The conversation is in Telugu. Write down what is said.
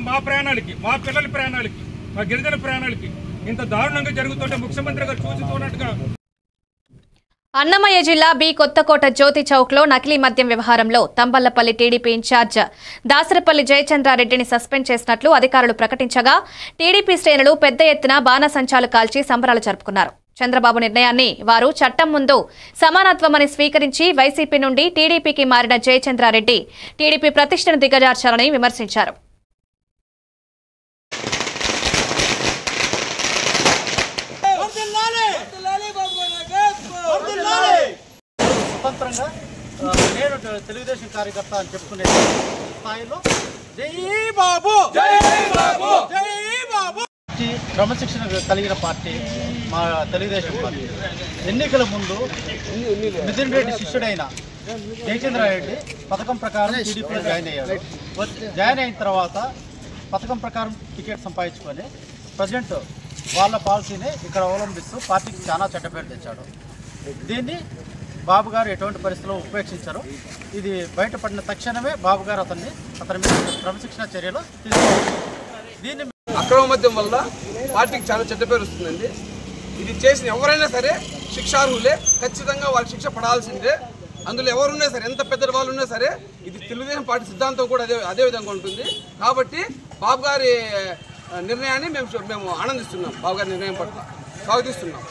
మా ప్రాణాలకి, మా పిల్లల ప్రాణాలకి, మా గిరిజన ప్రాణాలకి ఇంత దారుణంగా జరుగుతుంటే ముఖ్యమంత్రి గారు చూస్తున్నట్టుగా. అన్నమయ్య జిల్లా బి కొత్తకోట జ్యోతి చౌక్లో నకిలీ మద్యం వ్యవహారంలో తంబళ్లపల్లి టీడీపీ ఇన్ఛార్జ్ దాసరపల్లి జయచంద్రారెడ్డిని సస్పెండ్ చేసినట్లు అధికారులు ప్రకటించగా టీడీపీ శ్రేణులు పెద్ద ఎత్తున బాణసంచాలు కాల్చి సంబరాలు జరుపుకున్నారు. చంద్రబాబు నిర్ణయాన్ని వారు చట్టం ముందు సమానత్వమని స్వీకరించి వైసీపీ నుండి టీడీపీకి మారిన జయచంద్రారెడ్డి టీడీపీ ప్రతిష్టను దిగజార్చారని విమర్శించారు. స్వతంత్రంగా నేను తెలుగుదేశం కార్యకర్త అని చెప్పుకునే స్థాయిలో క్రమశిక్షణ కలిగిన పార్టీ మా తెలుగుదేశం పార్టీ. ఎన్నికల ముందు మిథున్ రెడ్డి శిష్యుడైన జయచంద్రారెడ్డి పథకం ప్రకారం టీడీపీలో జాయిన్ అయ్యాడు. జాయిన్ అయిన తర్వాత పథకం ప్రకారం టికెట్ సంపాదించుకొని ప్రజెంట్ వాళ్ళ పాలసీని ఇక్కడ అవలంబిస్తూ పార్టీకి చాలా చెడ్డ పేరు తెచ్చాడు. దీన్ని బాబు గారు ఎటువంటి పరిస్థితుల్లో ఉపేక్షించారు. ఇది బయటపడిన తక్షణమే బాబు గారు అతని మీద క్రమశిక్షణ చర్యలు తీసుకున్నారు. దీన్ని అక్రమ మద్యం వల్ల పార్టీకి చాలా చెడ్డ పేరు వస్తుందండి. ఇది చేసిన ఎవరైనా సరే శిక్షార్హులే, ఖచ్చితంగా వాళ్ళకి శిక్ష పడాల్సిందే. అందులో ఎవరున్నా సరే, ఎంత పెద్ద వాళ్ళు ఉన్నా సరే, ఇది తెలుగుదేశం పార్టీ సిద్ధాంతం కూడా అదే విధంగా ఉంటుంది. కాబట్టి బాబు గారి నిర్ణయాన్ని మేము ఆనందిస్తున్నాం. బాబు గారి నిర్ణయం పట్ల స్వాగతిస్తున్నాం.